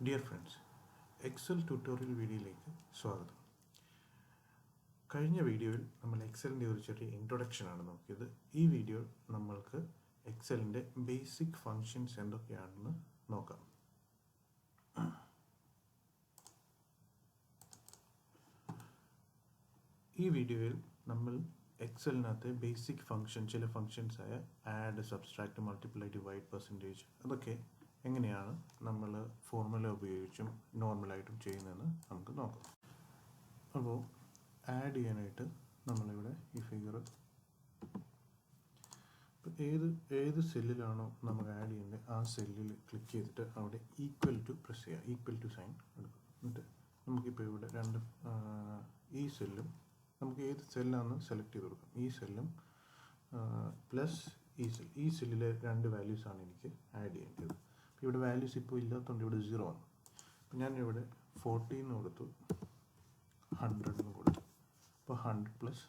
Dear friends, Excel tutorial വീഡിയോയിലേക്ക് സ്വാഗതം. കഴിഞ്ഞ വീഡിയോയിൽ നമ്മൾ എക്സലിൻ്റെ ഒരു ചെറിയ ഇൻട്രൊഡക്ഷനാണ് നോക്കിയത്. ഈ വീഡിയോ നമ്മൾക്ക് എക്സലിൻ്റെ ബേസിക് ഫങ്ഷൻസ് എന്തൊക്കെയാണെന്ന് നോക്കാം. ഈ വീഡിയോയിൽ നമ്മൾ എക്സലിനകത്ത് ബേസിക് ഫങ്ഷൻ, ചില ഫങ്ഷൻസായ add, subtract, multiply, divide, percentage, അതൊക്കെ എങ്ങനെയാണ് നമ്മൾ ഫോർമുല ഉപയോഗിച്ചും നോർമലായിട്ടും ചെയ്യുന്നതെന്ന് നമുക്ക് നോക്കാം. അപ്പോൾ ആഡ് ചെയ്യാനായിട്ട് നമ്മളിവിടെ ഈ ഫിഗർ ഏത് സെല്ലിലാണോ നമുക്ക് ആഡ് ചെയ്യേണ്ടത് ആ സെല്ലിൽ ക്ലിക്ക് ചെയ്തിട്ട് അവിടെ ഈക്വൽ ടു പ്രസ് ചെയ്യുക. ഈക്വൽ ടു സൈൻ എടുക്കും. എന്നിട്ട് നമുക്കിപ്പോൾ ഇവിടെ ഈ സെല്ലും നമുക്ക് ഏത് സെല്ലാണെന്ന് സെലക്ട് ചെയ്ത് കൊടുക്കാം. ഈ സെല്ലും പ്ലസ് ഈ സെല്ലിലെ രണ്ട് വാല്യൂസാണ് എനിക്ക് ആഡ് ചെയ്യേണ്ടത്. അപ്പോൾ ഇവിടെ വാല്യൂസ് ഇപ്പോൾ ഇല്ലാത്തതുകൊണ്ട് ഇവിടെ 0 ആണ്. അപ്പോൾ ഞാനിവിടെ 40 എന്ന് കൊടുത്തു, 100 എന്ന് കൊടുത്തു. അപ്പോൾ 100 പ്ലസ്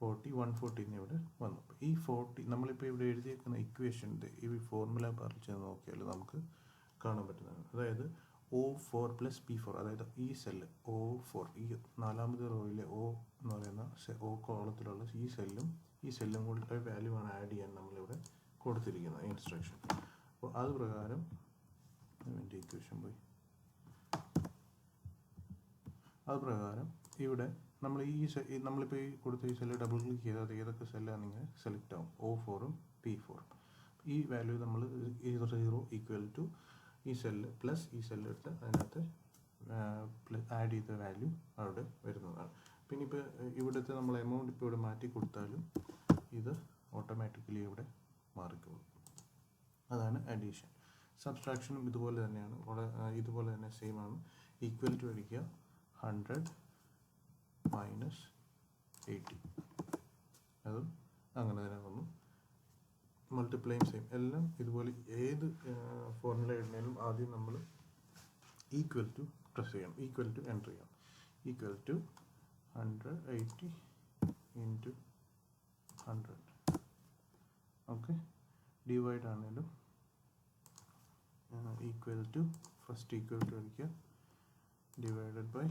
40 140 ഇവിടെ വന്നു. അപ്പോൾ ഈ 40 നമ്മളിപ്പോൾ ഇവിടെ എഴുതിയേക്കുന്ന ഇക്വേഷൻ്റെ ഈ ഫോർമുല ബാറിൽ ചെന്ന് നോക്കിയാൽ നമുക്ക് കാണാൻ പറ്റുന്നതാണ്. അതായത് O4 പ്ലസ് P4, അതായത് ഈ സെല്ല് O4, ഈ നാലാമത്തെ റോയിലെ O എന്ന് പറയുന്ന O കോളത്തിലുള്ള ഈ സെല്ലും കൂടെ വാല്യൂ ആണ് ആഡ് ചെയ്യാൻ നമ്മളിവിടെ കൊടുത്തിരിക്കുന്നത് ഇൻസ്ട്രക്ഷൻ. അപ്പോൾ അത് പ്രകാരം എൻ്റെ ഇക്വേഷൻ പോയി. അത് പ്രകാരം ഇവിടെ നമ്മൾ നമ്മളിപ്പോൾ ഈ കൊടുത്ത ഈ സെല്ല് ഡബിൾ ക്ലിക്ക് ചെയ്താൽ അത് ഏതൊക്കെ സെല്ലാണ് ഇങ്ങനെ സെലക്ട് ആവും. O4ഉം P4. ഈ വാല്യൂ നമ്മൾ 0 ഈക്വൽ ടു ഈ സെല്ല് പ്ലസ് ഈ സെല്ല് എടുത്ത് അതിനകത്ത് ആഡ് ചെയ്ത വാല്യൂ അവിടെ വരുന്നതാണ്. പിന്നെ ഇപ്പോൾ ഇവിടുത്തെ നമ്മൾ എമൗണ്ട് ഇപ്പോൾ ഇവിടെ മാറ്റി കൊടുത്താലും ഇത് ഓട്ടോമാറ്റിക്കലി ഇവിടെ മാറിക്കോളും. അതാണ് അഡീഷൻ. സബ്സ്ട്രാക്ഷനും ഇതുപോലെ തന്നെയാണ്, ഇതുപോലെ തന്നെ സെയിം ആണ്. ഈക്വൽ ടു അടിക്കുക, 100 മൈനസ് 80, അതും അങ്ങനെ തന്നെ വന്നു. മൾട്ടിപ്ലൈയും സെയിം, എല്ലാം ഇതുപോലെ. ഏത് ഫോർമുല ഇടുന്നതിനും ആദ്യം നമ്മൾ ഈക്വൽ ടു പ്രസ് ചെയ്യണം, ഈക്വൽ ടു എൻ്റർ ചെയ്യണം. Equal to 180 into 100. Okay. Divide ആണെങ്കിലും equal to, first equal to അടിക്കുക, divided by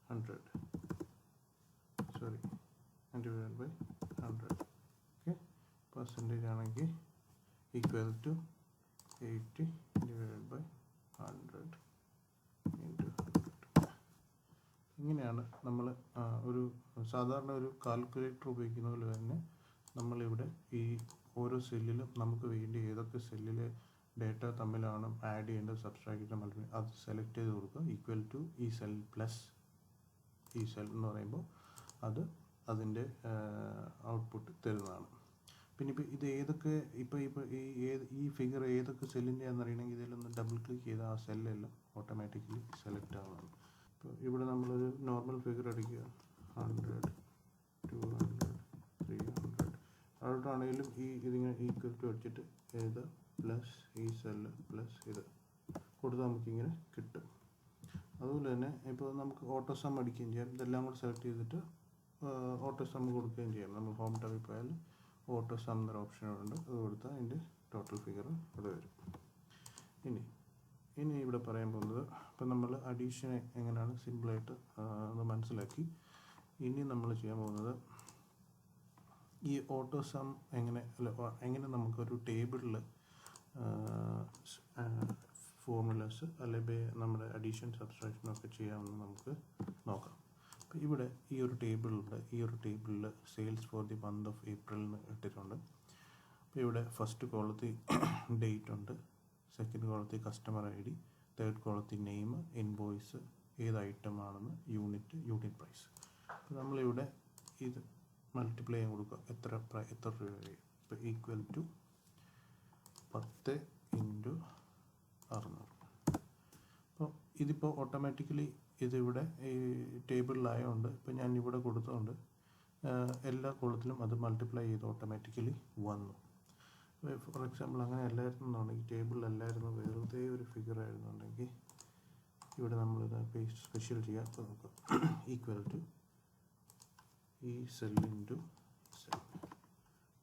100, divided by 100. Okay. Percentage ആണെങ്കിൽ equal to 80 divided by 100 into 100. ഇങ്ങനെയാണ് നമ്മൾ ഒരു സാധാരണ ഒരു കാൽക്കുലേറ്റർ ഉപയോഗിക്കുന്ന പോലെ തന്നെ നമ്മളിവിടെ ഈ ഓരോ സെല്ലിലും നമുക്ക് വേണ്ടി ഏതൊക്കെ സെല്ലിലെ ഡേറ്റ തമ്മിലാണ് ആഡ് ചെയ്യേണ്ടത്, സബ്സ്ട്രാക്ട്, മൾട്ടിപ്ലൈ, അത് സെലക്ട് ചെയ്ത് കൊടുക്കുക. ഈക്വൽ ടു ഈ സെൽ പ്ലസ് ഈ സെൽ എന്ന് പറയുമ്പോൾ അത് അതിൻ്റെ ഔട്ട്പുട്ട് തരുന്നതാണ്. പിന്നെ ഇപ്പോൾ ഇത് ഏതൊക്കെ ഈ ഫിഗർ ഏതൊക്കെ സെല്ലിൻ്റെ ആണെന്നറിയണമെങ്കിൽ ഇതിലൊന്ന് ഡബിൾ ക്ലിക്ക് ചെയ്ത് ആ സെല്ലെല്ലാം ഓട്ടോമാറ്റിക്കലി സെലക്ട് ആവുന്നതാണ്. ഇപ്പോൾ ഇവിടെ നമ്മളൊരു നോർമൽ ഫിഗർ അടിക്കുക, 100 200 300, അവിടാണെങ്കിലും ഇതിങ്ങനെ ഈക്വൽ ടു അടിച്ചിട്ട് ഏത് പ്ലസ് ഈ സെല്ല് പ്ലസ് ഇത് കൊടുത്താൽ നമുക്കിങ്ങനെ കിട്ടും. അതുപോലെ തന്നെ ഇപ്പോൾ നമുക്ക് ഓട്ടോ സം അടിക്കുകയും ചെയ്യാം. ഇതെല്ലാം കൂടെ സെലക്ട് ചെയ്തിട്ട് ഓട്ടോ സം കൊടുക്കുകയും ചെയ്യാം. നമ്മൾ ഹോം ടാബിൽ പോയാൽ ഓട്ടോ സം എന്നൊരു ഓപ്ഷനുണ്ട്, അത് കൊടുത്താൽ അതിൻ്റെ ടോട്ടൽ ഫിഗർ ഇവിടെ വരും. ഇനി ഇവിടെ പറയാൻ പോകുന്നത്, ഇപ്പം നമ്മൾ അഡീഷൻ എങ്ങനെയാണ് സിമ്പിളായിട്ട് ഒന്ന് മനസ്സിലാക്കി. ഇനി നമ്മൾ ചെയ്യാൻ പോകുന്നത് ഈ ഓട്ടോ സം എങ്ങനെ നമുക്കൊരു ടേബിളിൽ ഫോർമുലാസ് അല്ലെങ്കിൽ നമ്മുടെ അഡീഷൻ സബ്സ്ട്രാക്ഷനൊക്കെ ചെയ്യാമെന്ന് നമുക്ക് നോക്കാം. അപ്പോൾ ഇവിടെ ഈ ഒരു ടേബിളിൽ sales for the month of April എന്ന് ഇട്ടിട്ടുണ്ട്. അപ്പോൾ ഇവിടെ ഫസ്റ്റ് കോളത്തിൽ ഡേറ്റ് ഉണ്ട്, സെക്കൻഡ് കോളത്തിൽ കസ്റ്റമർ ID, തേർഡ് കോളത്തിൽ നെയിം, ഇൻവോയ്സ്, ഏത് ഐറ്റം ആണെന്ന്, യൂണിറ്റ് പ്രൈസ്. അപ്പോൾ നമ്മളിവിടെ ഇത് മൾട്ടിപ്ലൈ ചെയ്യാൻ കൊടുക്കുക, എത്ര രൂപ വരും. ഇപ്പോൾ ഈക്വൽ ടു 10 ഇൻറ്റു 600. അപ്പോൾ ഇതിപ്പോൾ ഓട്ടോമാറ്റിക്കലി ഇതിവിടെ ഈ ടേബിളിലായതുകൊണ്ട് ഇപ്പോൾ ഞാൻ ഇവിടെ കൊടുത്തതുകൊണ്ട് എല്ലാ കോളത്തിലും അത് മൾട്ടിപ്ലൈ ചെയ്ത് ഓട്ടോമാറ്റിക്കലി വന്നു. ഫോർ എക്സാമ്പിൾ അങ്ങനെ അല്ലായിരുന്നുണ്ടെങ്കിൽ, ടേബിളിലല്ലായിരുന്നു വെറുതെ ഒരു ഫിഗർ ആയിരുന്നുണ്ടെങ്കിൽ ഇവിടെ നമ്മളിത് സ്പെഷ്യൽ ചെയ്യാം. അപ്പോൾ നമുക്ക് ഈക്വൽ ടു ഈ സെൽ ഇൻറ്റു സെൽ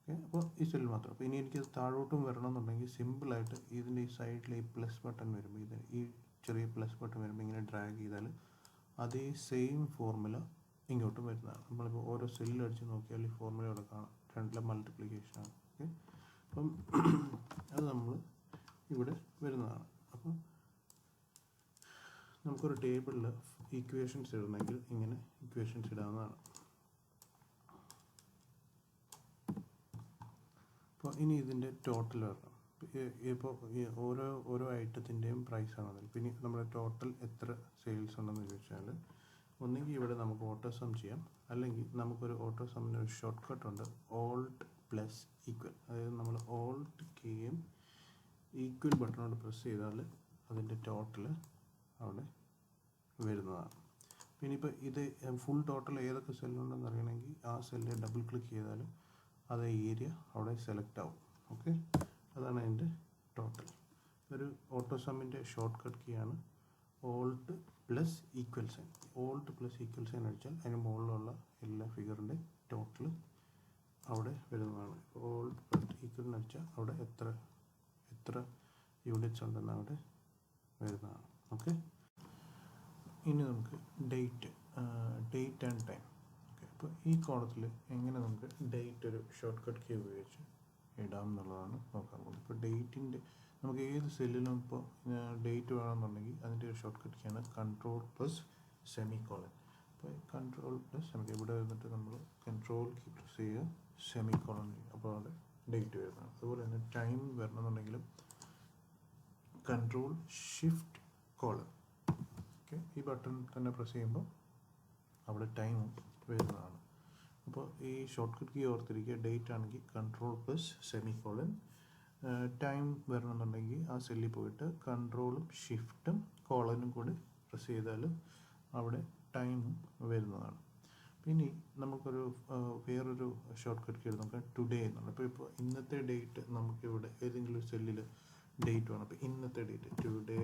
ഓക്കെ, അപ്പോൾ ഈ സെല്ലിൽ മാത്രം. അപ്പോൾ ഇനി എനിക്ക് താഴോട്ടും വരണമെന്നുണ്ടെങ്കിൽ സിമ്പിളായിട്ട് ഇതിൻ്റെ ഈ സൈഡിൽ ഈ പ്ലസ് ബട്ടൺ വരുമ്പോൾ ഈ ചെറിയ പ്ലസ് ബട്ടൺ വരുമ്പോൾ ഇങ്ങനെ ഡ്രാഗ് ചെയ്താൽ അതേ സെയിം ഫോർമുല ഇങ്ങോട്ടും വരുന്നതാണ്. നമ്മളിപ്പോൾ ഓരോ സെല്ലിൽ അടിച്ച് നോക്കിയാൽ ഈ ഫോർമുല ഇവിടെ കാണാം, രണ്ടിലെ മൾട്ടിപ്ലിക്കേഷനാണ്. ഓക്കെ, അപ്പം അത് നമ്മൾ ഇവിടെ വരുന്നതാണ്. അപ്പം നമുക്കൊരു ടേബിളിൽ ഈക്വേഷൻസ് ഇടണമെങ്കിൽ ഇങ്ങനെ ഇക്വേഷൻസ് ഇടാവുന്നതാണ്. അപ്പോൾ ഇനി ഇതിൻ്റെ ടോട്ടൽ വരണം. ഇപ്പോൾ ഓരോ ഐറ്റത്തിൻ്റെയും പ്രൈസാണ് അതിൽ. പിന്നെ നമ്മുടെ ടോട്ടൽ എത്ര സെയിൽസ് ഉണ്ടെന്ന് ചോദിച്ചാൽ ഒന്നെങ്കിൽ ഇവിടെ നമുക്ക് ഓട്ടോ സം ചെയ്യാം, അല്ലെങ്കിൽ നമുക്കൊരു ഓട്ടോ സമ്മിന് ഒരു ഷോർട്ട് കട്ട് ഉണ്ട്, ഓൾട്ട് പ്ലസ് ഈക്വൽ. അതായത് നമ്മൾ ഓൾട്ട് കീയും ഈക്വൽ ബട്ടണോട് പ്രസ് ചെയ്താൽ അതിൻ്റെ ടോട്ടൽ അവിടെ വരുന്നതാണ്. പിന്നെ ഇപ്പോൾ ഇത് ഫുൾ ടോട്ടൽ ഏതൊക്കെ സെല്ലുണ്ടെന്ന് അറിയണമെങ്കിൽ ആ സെല്ലിൽ ഡബിൾ ക്ലിക്ക് ചെയ്താലും അതേ ഏരിയ അവിടെ സെലക്ട് ആവും. ഓക്കെ, അതാണ് അതിൻ്റെ ടോട്ടൽ. ഒരു ഓട്ടോ സമ്മിൻ്റെ ഷോർട്ട് കട്ട് കീ ആണ് alt plus equal sign. Alt plus equal sign അടിച്ചാൽ അതിന് മുകളിലുള്ള എല്ലാ ഫിഗറിൻ്റെ ടോട്ടൽ അവിടെ വരുന്നതാണ്. ഓൾട്ട് പ്ലസ് ഈക്വൽ അടിച്ചാൽ അവിടെ എത്ര യൂണിറ്റ്സ് ഉണ്ടെന്ന് അവിടെ വരുന്നതാണ്. ഓക്കെ, ഇനി നമുക്ക് ഡേറ്റ് ആൻഡ് ടൈം. ഓക്കെ, അപ്പോൾ ഈ കോളത്തിൽ എങ്ങനെ നമുക്ക് ഡേറ്റ് ഒരു ഷോർട്ട് കട്ട് കീ ഉപയോഗിച്ച് ഇടാം എന്നുള്ളതാണ് നോക്കാൻ പോകുന്നത്. ഇപ്പോൾ ഡേറ്റിൻ്റെ നമുക്ക് ഏത് സെല്ലിലും ഇപ്പോൾ ഡേറ്റ് വേണമെന്നുണ്ടെങ്കിൽ അതിൻ്റെ ഒരു ഷോർട്ട് കട്ട് കീയാണ് കൺട്രോൾ പ്ലസ് സെമി കോളൻ. അപ്പോൾ കൺട്രോൾ പ്ലസ് സെമി, ഇവിടെ വന്നിട്ട് നമ്മൾ കൺട്രോൾ കീ പ്രസ് ചെയ്യുക, സെമി കോളൻ ചെയ്യുക, അപ്പോൾ അവിടെ ഡേറ്റ് വരുന്നതാണ്. അതുപോലെ തന്നെ ടൈം വരണമെന്നുണ്ടെങ്കിലും കൺട്രോൾ ഷിഫ്റ്റ് കോളൻ. ഓക്കെ, ഈ ബട്ടൺ തന്നെ പ്രസ് ചെയ്യുമ്പോൾ അവിടെ ടൈമും വരുന്നതാണ്. അപ്പോൾ ഈ ഷോർട്ട് കട്ട് കീ ഓർത്തിരിക്കുക, ഡേറ്റ് ആണെങ്കിൽ control plus semicolon, time വരണമെന്നുണ്ടെങ്കിൽ ആ സെല്ലിൽ പോയിട്ട് കൺട്രോളും ഷിഫ്റ്റും കോളനും കൂടി പ്രസ് ചെയ്താൽ അവിടെ ടൈമും വരുന്നതാണ്. പിന്നെ നമുക്കൊരു വേറൊരു ഷോർട്ട് കട്ട് കീ നമുക്ക് ടുഡേ എന്നുള്ളത്. ഇപ്പോൾ ഇന്നത്തെ ഡേറ്റ് നമുക്കിവിടെ ഏതെങ്കിലും ഒരു സെല്ലിൽ ഡേറ്റ് വേണം. അപ്പോൾ ഇന്നത്തെ ഡേറ്റ് ടുഡേ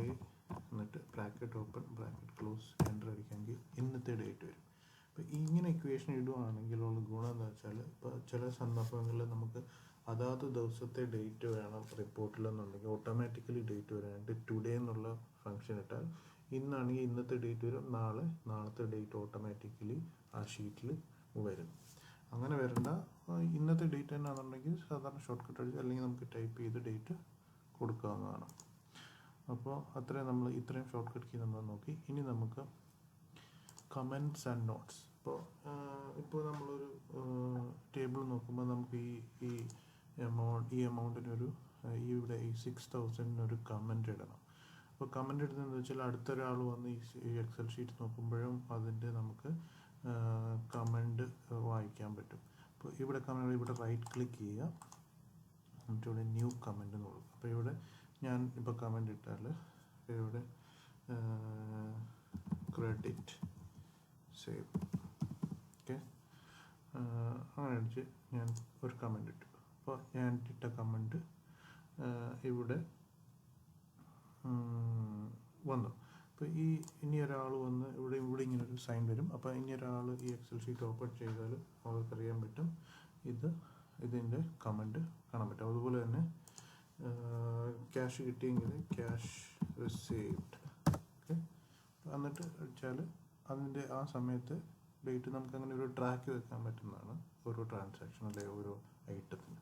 എന്നിട്ട് bracket open bracket close enter അടിക്കാമെങ്കിൽ ഇന്നത്തെ ഡേറ്റ് വരും. അപ്പോൾ ഇങ്ങനെ ഇക്വേഷൻ ഇടുകയാണെങ്കിലുള്ള ഗുണം എന്താ വെച്ചാൽ, ഇപ്പോൾ ചില സന്ദർഭങ്ങളിൽ നമുക്ക് അതാത് ദിവസത്തെ ഡേറ്റ് വേണം റിപ്പോർട്ടിലെന്നുണ്ടെങ്കിൽ ഓട്ടോമാറ്റിക്കലി ഡേറ്റ് വരാനായിട്ട് ടുഡേ എന്നുള്ള ഫംഗ്ഷൻ ഇട്ടാൽ ഇന്നാണെങ്കിൽ ഇന്നത്തെ ഡേറ്റ് വരും, നാളത്തെ ഡേറ്റ് ഓട്ടോമാറ്റിക്കലി ആ ഷീറ്റിൽ വരും. അങ്ങനെ വരേണ്ട, ഇന്നത്തെ ഡേറ്റ് തന്നെ ആണെന്നുണ്ടെങ്കിൽ സാധാരണ ഷോർട്ട് കട്ട് അടിച്ച് അല്ലെങ്കിൽ നമുക്ക് ടൈപ്പ് ചെയ്ത് ഡേറ്റ് കൊടുക്കാവുന്നതാണ്. അപ്പോൾ ഇത്രയും ഷോർട്ട് കട്ട് കീ നമ്മൾ നോക്കി. ഇനി നമുക്ക് കമൻറ്റ്സ് ആൻഡ് നോട്ട്സ്. ഇപ്പോൾ നമ്മളൊരു ടേബിൾ നോക്കുമ്പോൾ നമുക്ക് ഈ എമൗണ്ടിനൊരു ഇവിടെ ഈ 6000 കമൻറ്റ് ഇടണം. അപ്പോൾ കമൻറ്റ് ഇടുന്നതെന്ന് വെച്ചാൽ അടുത്തൊരാൾ വന്ന് ഈ എക്സൽ ഷീറ്റ് നോക്കുമ്പോഴും അതിൻ്റെ നമുക്ക് കമൻറ്റ് വായിക്കാൻ പറ്റും. അപ്പോൾ ഇവിടെ റൈറ്റ് ക്ലിക്ക് ചെയ്യുക, എന്നിട്ട് ഇവിടെ ന്യൂ കമൻറ്റ് എന്ന് കൊടുക്കും. അപ്പോൾ ഇവിടെ ഞാൻ ഇപ്പോൾ കമൻറ്റ് ഇട്ടാൽ ഇവിടെ ക്രെഡിറ്റ് സേവ്. ഓക്കെ, അങ്ങനെ അടിച്ച് ഞാൻ ഒരു കമൻറ്റ് ഇട്ടു. അപ്പോൾ ഞാൻ ഇട്ട കമൻറ്റ് ഇവിടെ വന്നു. അപ്പോൾ ഇനി ഒരാൾ വന്ന് ഇവിടെ ഇങ്ങനെ ഒരു സൈൻ വരും. അപ്പോൾ ഇനി ഒരാൾ ഈ എക്സൽ ഷീറ്റ് ഓപ്പൺ ചെയ്താൽ അവർക്കറിയാൻ പറ്റും ഇതിൻ്റെ കമൻറ്റ് കാണാൻ പറ്റും. അതുപോലെ തന്നെ ക്യാഷ് കിട്ടിയെങ്കിൽ ക്യാഷ് റിസീവ്ഡ്. ഓക്കെ, എന്നിട്ട് അടിച്ചാൽ അതിൻ്റെ ആ സമയത്ത് ഡേറ്റ് നമുക്ക് അങ്ങനെ ഒരു ട്രാക്ക് വെക്കാൻ പറ്റുന്നതാണ് ഓരോ ട്രാൻസാക്ഷൻ അല്ലെങ്കിൽ ഓരോ ഐറ്റത്തിന്.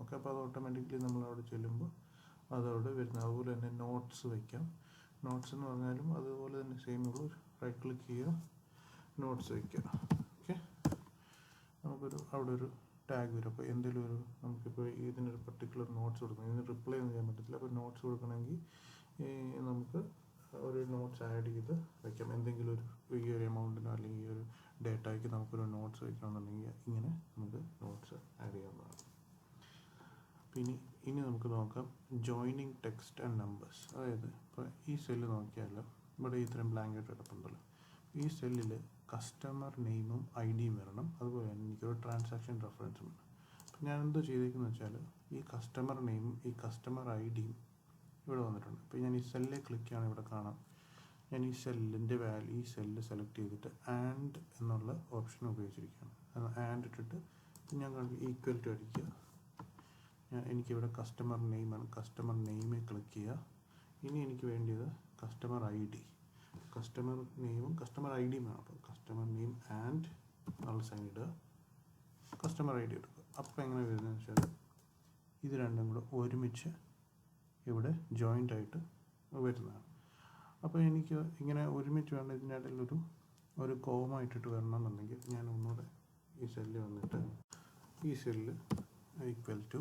ഓക്കെ, അപ്പോൾ അത് ഓട്ടോമാറ്റിക്കലി നമ്മളവിടെ ചെല്ലുമ്പോൾ അതവിടെ വരുന്നത്. അതുപോലെ തന്നെ നോട്ട്സ് വയ്ക്കാം. നോട്ട്സ് എന്ന് പറഞ്ഞാലും അതുപോലെ തന്നെ സെയിം ഉള്ളൂ, റൈറ്റ് ക്ലിക്ക് ചെയ്യുക, നോട്ട്സ് വയ്ക്കുക. ഓക്കെ, അവിടെ ഒരു ടാഗ് വരും. അപ്പോൾ എന്തെങ്കിലും നമുക്കിപ്പോൾ ഇതിനൊരു പർട്ടിക്കുലർ നോട്ട്സ് കൊടുക്കണം, ഇതിന് റിപ്ലൈ ഒന്നും ചെയ്യാൻ പറ്റത്തില്ല. അപ്പോൾ നോട്ട്സ് കൊടുക്കണമെങ്കിൽ നമുക്ക് ഒരു നോട്ട്സ് ആഡ് ചെയ്ത് വയ്ക്കാം. എന്തെങ്കിലും ഈ ഒരു എമൗണ്ടിനോ അല്ലെങ്കിൽ ഈ ഒരു ഡേറ്റയ്ക്ക് നമുക്കൊരു നോട്ട്സ് വയ്ക്കണമെന്നുണ്ടെങ്കിൽ ഇങ്ങനെ നമുക്ക് നോട്ട്സ് ആഡ് ചെയ്യാവുന്നതാണ്. പിന്നെ ഇനി നമുക്ക് നോക്കാം ജോയിനിങ് ടെക്സ്റ്റ് ആൻഡ് നമ്പേഴ്സ്. അതായത് ഇപ്പോൾ ഈ സെല്ല് നോക്കിയാൽ ഇവിടെ ഇത്രയും ബ്ലാങ്കറ്റ് കിടപ്പുണ്ടല്ലോ. ഈ സെല്ലിൽ കസ്റ്റമർ നെയിമും ID-യും വരണം. അതുപോലെ തന്നെ എനിക്കൊരു ട്രാൻസാക്ഷൻ റെഫറൻസും വേണം. അപ്പോൾ ഞാൻ എന്തോ ചെയ്തേക്കെന്ന് വെച്ചാൽ ഈ കസ്റ്റമർ നെയിമും ഈ കസ്റ്റമർ ID-യും ഇവിടെ വന്നിട്ടുണ്ട്. അപ്പോൾ ഞാൻ ഈ സെല്ലിൽ ക്ലിക്ക് ചെയ്യണം, ഇവിടെ കാണാം. ഞാൻ ഈ സെല്ലിൻ്റെ ഈ സെല്ല് സെലക്ട് ചെയ്തിട്ട് ആൻഡ് എന്നുള്ള ഓപ്ഷൻ ഉപയോഗിച്ചിരിക്കുകയാണ്. ആൻഡ് ഇട്ടിട്ട് ഞാൻ ഈക്വൽ ടു അടിക്കുക, എനിക്കിവിടെ കസ്റ്റമർ നെയിമാണ്. കസ്റ്റമർ നെയിമിൽ ക്ലിക്ക് ചെയ്യുക. ഇനി എനിക്ക് വേണ്ടിയത് കസ്റ്റമർ ഐ ഡി. കസ്റ്റമർ നെയിമും കസ്റ്റമർ ഐ ഡിയും വേണം. അപ്പോൾ കസ്റ്റമർ നെയിം ആൻഡ് സൈൻ ഇടുക, കസ്റ്റമർ ഐ ഡി എടുക്കുക. അപ്പോൾ എങ്ങനെ വരുന്നതെന്ന് വെച്ചാൽ ഇത് രണ്ടും കൂടെ ഒരുമിച്ച് ഇവിടെ ജോയിൻ്റ് ആയിട്ട് വരുന്നതാണ്. അപ്പോൾ എനിക്ക് ഇങ്ങനെ ഒരുമിച്ച് വേണ്ട ഇതിനിടയിൽ ഒരു കോമ ഇട്ടിട്ട് വരണമെന്നുണ്ടെങ്കിൽ ഞാൻ ഒന്നുകൂടെ ഈ സെല്ല് വന്നിട്ട് ഈ cell equal to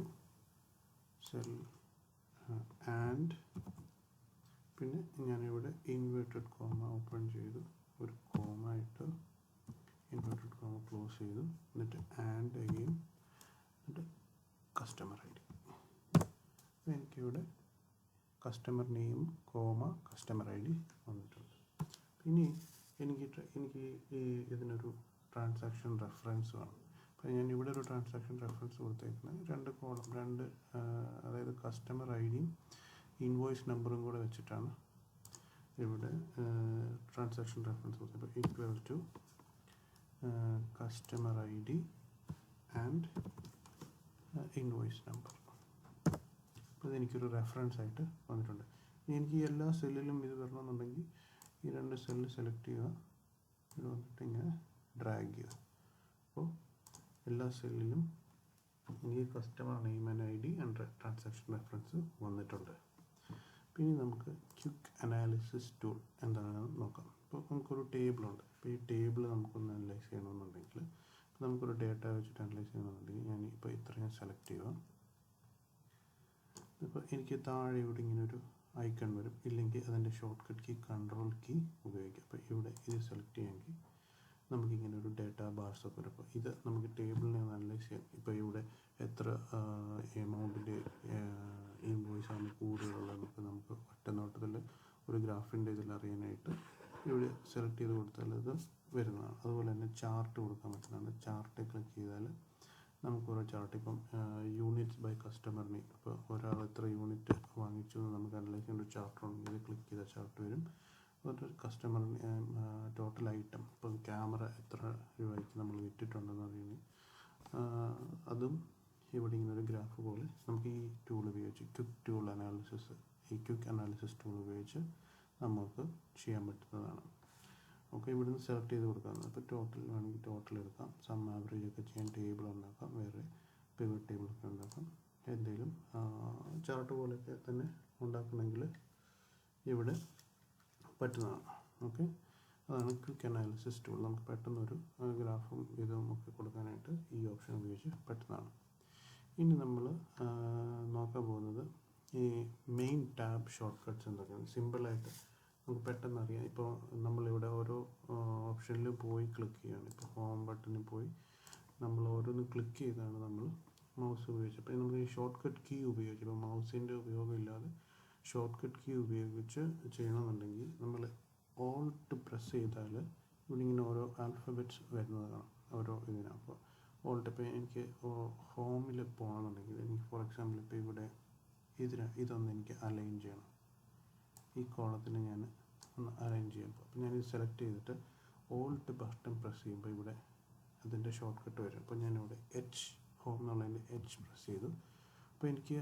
cell and പിന്നെ ഞാനിവിടെ ഇൻവേർട്ടഡ് കോമ ഓപ്പൺ ചെയ്തു, ഒരു കോമ ഇട്ട് ഇൻവേർട്ടഡ് കോമ ക്ലോസ് ചെയ്തു, എന്നിട്ട് ആൻഡ് അഗെയിൻ എന്നിട്ട് കസ്റ്റമർ ഐ ഡി. എനിക്കിവിടെ customer name comma customer I D വന്നിട്ടുണ്ട്. ഇനി എനിക്ക് ഇതിനൊരു ട്രാൻസാക്ഷൻ റെഫറൻസ് വേണം. അപ്പോൾ ഞാൻ ഇവിടെ ഒരു ട്രാൻസാക്ഷൻ റെഫറൻസ് കൊടുത്തേക്കുന്നത് രണ്ട് അതായത് കസ്റ്റമർ ഐ ഡിയും ഇൻവോയ്സ് നമ്പറും കൂടെ വെച്ചിട്ടാണ് ഇവിടെ ട്രാൻസാക്ഷൻ റെഫറൻസ് കൊടുത്തത്. അപ്പോൾ equal to customer I D and invoice number. അപ്പോൾ ഇതെനിക്കൊരു റെഫറൻസ് ആയിട്ട് വന്നിട്ടുണ്ട്. ഇനി എനിക്ക് എല്ലാ സെല്ലിലും ഇത് വരണമെന്നുണ്ടെങ്കിൽ ഈ രണ്ട് സെല്ല് സെലക്ട് ചെയ്യുക, ഇവിടെ വന്നിട്ട് ഇങ്ങനെ ഡ്രാഗ് ചെയ്യുക. അപ്പോൾ എല്ലാ സെല്ലിലും എനിക്ക് customer name and I D and transaction reference വന്നിട്ടുണ്ട്. പിന്നെ നമുക്ക് ക്വിക്ക് അനാലിസിസ് ടൂൾ എന്താണെന്ന് നോക്കാം. ഇപ്പോൾ നമുക്കൊരു ടേബിളുണ്ട്. അപ്പോൾ ഈ ടേബിൾ നമുക്കൊന്ന് അനലൈസ് ചെയ്യണമെന്നുണ്ടെങ്കിൽ നമുക്കൊരു ഡേറ്റ വെച്ചിട്ട് അനലൈസ് ചെയ്യണമെന്നുണ്ടെങ്കിൽ ഞാൻ ഇപ്പോൾ ഇത്രയും സെലക്ട് ചെയ്യുക. ഇപ്പോൾ എനിക്ക് താഴെ ഇവിടെ ഇങ്ങനെ ഒരു ഐക്കൺ വരും, ഇല്ലെങ്കിൽ അതിൻ്റെ shortcut key control key ഉപയോഗിക്കുക. അപ്പോൾ ഇവിടെ ഇത് സെലക്ട് ചെയ്യാമെങ്കിൽ നമുക്കിങ്ങനെ ഒരു ഡേറ്റ ബാർസ് ഒക്കെ വരും. അപ്പോൾ ഇത് നമുക്ക് ടേബിളിനെ ഒന്ന് അനലൈസ് ചെയ്യാം. ഇപ്പോൾ ഇവിടെ എത്ര എമൗണ്ടിൻ്റെ ഇൻവോയ്സ് ആണ് കൂടുതലുള്ളതെന്നൊക്കെ നമുക്ക് ഒറ്റനോട്ടത്തിൽ ഒരു ഗ്രാഫിൻ്റെ ഇതിൽ അറിയാനായിട്ട് ഇവിടെ സെലക്ട് ചെയ്ത് കൊടുത്താൽ ഇത് വരുന്നതാണ്. അതുപോലെ തന്നെ ചാർട്ട് കൊടുക്കാൻ പറ്റുന്നതാണ്. ചാർട്ട് ക്ലിക്ക് ചെയ്താൽ നമുക്ക് ഓരോ ചാർട്ട്, ഇപ്പം യൂണിറ്റ്സ് ബൈ കസ്റ്റമർ നെയിം, ഇപ്പോൾ ഒരാൾ എത്ര യൂണിറ്റ് വാങ്ങിച്ചു എന്ന് നമുക്ക് അനലൈസ് ചെയ്യേണ്ട ഒരു ചാർട്ട് ഉണ്ടെങ്കിൽ ഇത് ക്ലിക്ക് ചെയ്ത ചാർട്ട് വരും. അതുപോലെ കസ്റ്റമർ ടോട്ടൽ ഐറ്റം, ഇപ്പം ക്യാമറ എത്ര രൂപയ്ക്ക് നമ്മൾ വിറ്റിട്ടുണ്ടെന്ന് അറിയുന്നത് അതും ഇവിടെ ഇങ്ങനെ ഒരു ഗ്രാഫ് പോലെ നമുക്ക് ഈ ടൂൾ ഉപയോഗിച്ച് ക്വിക്ക് അനാലിസിസ് ടൂൾ ഉപയോഗിച്ച് നമുക്ക് ചെയ്യാൻ പറ്റുന്നതാണ്. ഓക്കെ, ഇവിടുന്ന് സെലക്ട് ചെയ്ത് കൊടുക്കാവുന്നത്. അപ്പോൾ ടോട്ടൽ വേണമെങ്കിൽ ടോട്ടൽ എടുക്കാം, സം ആവറേജ് ഒക്കെ ചെയ്യാൻ ടേബിൾ ഉണ്ടാക്കാം, വേറെ പിവറ്റ് ടേബിളൊക്കെ ഉണ്ടാക്കാം. എന്തെങ്കിലും ചാർട്ട് പോലെയൊക്കെ തന്നെ ഉണ്ടാക്കണമെങ്കിൽ ഇവിടെ പറ്റുന്നതാണ്. ഓക്കെ, അതാണ് ക്വിക്ക് അനാലിസിസ് ടൂൾ. നമുക്ക് പെട്ടെന്നൊരു ഗ്രാഫും ഇതും ഒക്കെ കൊടുക്കാനായിട്ട് ഈ ഓപ്ഷൻ ഉപയോഗിച്ച് പറ്റുന്നതാണ്. ഇനി നമ്മൾ നോക്കാൻ പോകുന്നത് ഈ മെയിൻ ടാബ് ഷോർട്ട് കട്ട്സ് എന്തൊക്കെയാണ് സിമ്പിളായിട്ട് നമുക്ക് പെട്ടെന്ന് അറിയാം. ഇപ്പോൾ നമ്മളിവിടെ ഓരോ ഓപ്ഷനിലും പോയി ക്ലിക്ക് ചെയ്യുകയാണ്. ഇപ്പോൾ ഹോം ബട്ടണിൽ പോയി നമ്മൾ ഓരോന്ന് ക്ലിക്ക് ചെയ്താണ് നമ്മൾ മൗസ് ഉപയോഗിച്ച്. അപ്പോൾ നമുക്ക് ഈ ഷോർട്ട് കട്ട് കീ ഉപയോഗിച്ച്, ഇപ്പോൾ മൗസിൻ്റെ ഉപയോഗമില്ലാതെ ഷോർട്ട് കട്ട് കീ ഉപയോഗിച്ച് ചെയ്യണമെന്നുണ്ടെങ്കിൽ നമ്മൾ ഓൾട്ട് പ്രസ് ചെയ്താൽ ഇവിടെ ഇങ്ങനെ ഓരോ ആൽഫബറ്റ്സ് വരുന്നത് കാണാം ഓരോ ഇതിനാണ്. അപ്പോൾ ഓൾട്ട്, ഇപ്പോൾ എനിക്ക് ഹോമിൽ പോകണമെന്നുണ്ടെങ്കിൽ എനിക്ക് ഫോർ എക്സാമ്പിൾ ഇപ്പോൾ ഇവിടെ ഇതൊന്ന് എനിക്ക് അലൈൻ ചെയ്യണം. ഈ കോളത്തിന് ഞാൻ ഒന്ന് അറേഞ്ച് ചെയ്യുമ്പോൾ അപ്പോൾ ഞാനിത് സെലക്ട് ചെയ്തിട്ട് ഓൾട്ട് ബട്ടൺ പ്രസ് ചെയ്യുമ്പോൾ ഇവിടെ അതിൻ്റെ ഷോർട്ട് കട്ട് വരും. അപ്പോൾ ഞാനിവിടെ ഹോം എന്നുള്ളതിൻ്റെ പ്രസ് ചെയ്തു. അപ്പോൾ എനിക്ക്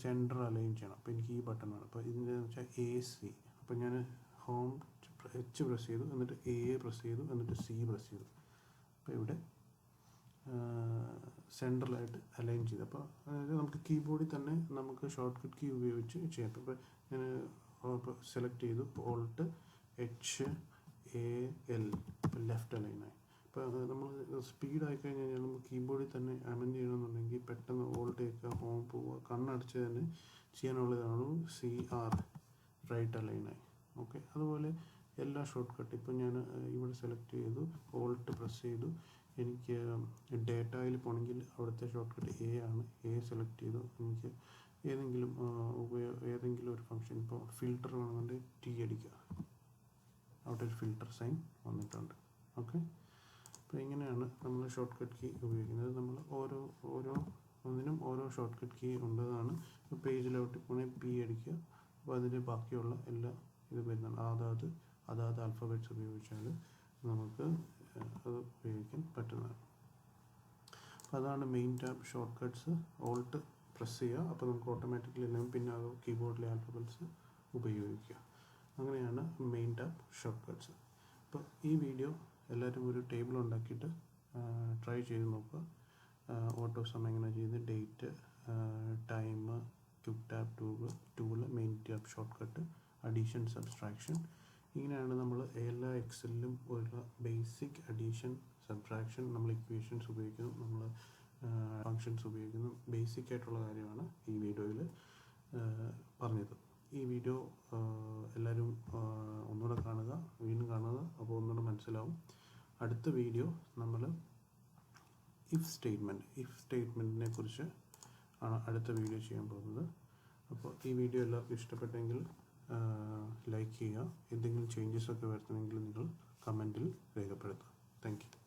സെൻറ്റർ അലൈൻ ചെയ്യണം. അപ്പോൾ എനിക്ക് ഈ ബട്ടൺ വേണം. അപ്പോൾ ഇതിൻ്റെ വെച്ചാൽ AC. അപ്പോൾ ഞാൻ ഹോം പ്രസ് ചെയ്തു, എന്നിട്ട് A പ്രസ് ചെയ്തു, എന്നിട്ട് C പ്രസ് ചെയ്തു. അപ്പോൾ ഇവിടെ സെൻട്രലായിട്ട് അലൈൻ ചെയ്തു. അപ്പോൾ അതായത് നമുക്ക് കീബോർഡിൽ തന്നെ നമുക്ക് ഷോർട്ട് കട്ട് കീ ഉപയോഗിച്ച് ചെയ്യാം. ഇപ്പോൾ ഞാൻ സെലക്ട് ചെയ്തു ഓൾട്ട് HAL, ലെഫ്റ്റ് അലൈനായി. ഇപ്പോൾ നമ്മൾ സ്പീഡായി കഴിഞ്ഞ് കഴിഞ്ഞാൽ നമുക്ക് കീബോർഡിൽ തന്നെ അമൻഡ് ചെയ്യണമെന്നുണ്ടെങ്കിൽ പെട്ടെന്ന് ഓൾട്ട് ചെയ്യുക, ഹോം പോവുക, കണ്ണടച്ച് തന്നെ ചെയ്യാനുള്ളതാണ് CR, റൈറ്റ് അലൈനായി. ഓക്കെ, അതുപോലെ എല്ലാ ഷോർട്ട് കട്ട് ഇപ്പോൾ ഞാൻ ഇവിടെ സെലക്ട് ചെയ്തു, ഓൾട്ട് പ്രസ് ചെയ്തു. എനിക്ക് ഡേറ്റയിൽ പോകണമെങ്കിൽ അവിടുത്തെ ഷോർട്ട് കട്ട് A ആണ്. A സെലക്ട് ചെയ്തു. എനിക്ക് ഏതെങ്കിലും ഒരു ഫംഗ്ഷൻ, ഇപ്പോൾ ഫിൽറ്റർ വേണമെന്നുണ്ടെങ്കിൽ T അടിക്കുക, അവിടെ ഒരു ഫിൽറ്റർ സൈൻ വന്നിട്ടുണ്ട്. ഓക്കെ, അപ്പോൾ ഇങ്ങനെയാണ് നമ്മൾ ഷോർട്ട് കട്ട് കീ ഉപയോഗിക്കുന്നത്. നമ്മൾ ഒന്നിനും ഓരോ ഷോർട്ട് കട്ട് കീ ഉള്ളതാണ്. ഇപ്പോൾ പേജിലോട്ട് പോകണമെങ്കിൽ P അടിക്കുക. അപ്പോൾ അതിൻ്റെ ബാക്കിയുള്ള എല്ലാ ഇത് വരുന്നതാണ്. അതാത് ആൽഫബറ്റ്സ് ഉപയോഗിച്ചാൽ നമുക്ക് അത് ഉപയോഗിക്കാൻ പറ്റുന്നതാണ്. അപ്പോൾ അതാണ് main tab short cuts. Alt press ചെയ്യുക. അപ്പോൾ നമുക്ക് ഓട്ടോമാറ്റിക്കലി എല്ലാം പിന്നെ അത് കീബോർഡിലെ ആൽഫബറ്റ്സ് ഉപയോഗിക്കുക. അങ്ങനെയാണ് മെയിൻ ടാബ് ഷോർട്ട് കട്ട്സ്. അപ്പോൾ ഈ വീഡിയോ എല്ലാവരും ഒരു ടേബിൾ ഉണ്ടാക്കിയിട്ട് ട്രൈ ചെയ്ത് നോക്കുക. ഓട്ടോ സം എങ്ങനെ ചെയ്യുന്നത്, date, time, quick tab tool, main tab shortcut, addition, subtraction. ഇങ്ങനെയാണ് നമ്മൾ എല്ലാ എക്സലിലും ഉള്ള ബേസിക് അഡീഷൻ, സബ്ട്രാക്ഷൻ, നമ്മൾ ഇക്വേഷൻസ് ഉപയോഗിക്കുന്നു, നമ്മൾ ഫങ്ഷൻസ് ഉപയോഗിക്കുന്നു. ബേസിക് ആയിട്ടുള്ള കാര്യമാണ് ഈ വീഡിയോയിൽ പറഞ്ഞത്. ഈ വീഡിയോ എല്ലാവരും ഒന്നുകൂടെ കാണുക, വീണ്ടും കാണുക, അപ്പോൾ ഒന്നുകൂടെ മനസ്സിലാവും. അടുത്ത വീഡിയോ നമ്മൾ ഇഫ് സ്റ്റേറ്റ്മെൻറ്റിനെ കുറിച്ച് ആണ് അടുത്ത വീഡിയോ ചെയ്യാൻ പോകുന്നത്. അപ്പോൾ ഈ വീഡിയോ എല്ലാവർക്കും ഇഷ്ടപ്പെട്ടെങ്കിൽ ലൈക്ക് ചെയ്യുക. എന്തെങ്കിലും ചേഞ്ചസ് ഒക്കെ വരുത്തണമെങ്കിൽ നിങ്ങൾ കമൻറ്റിൽ രേഖപ്പെടുത്തുക. Thank you.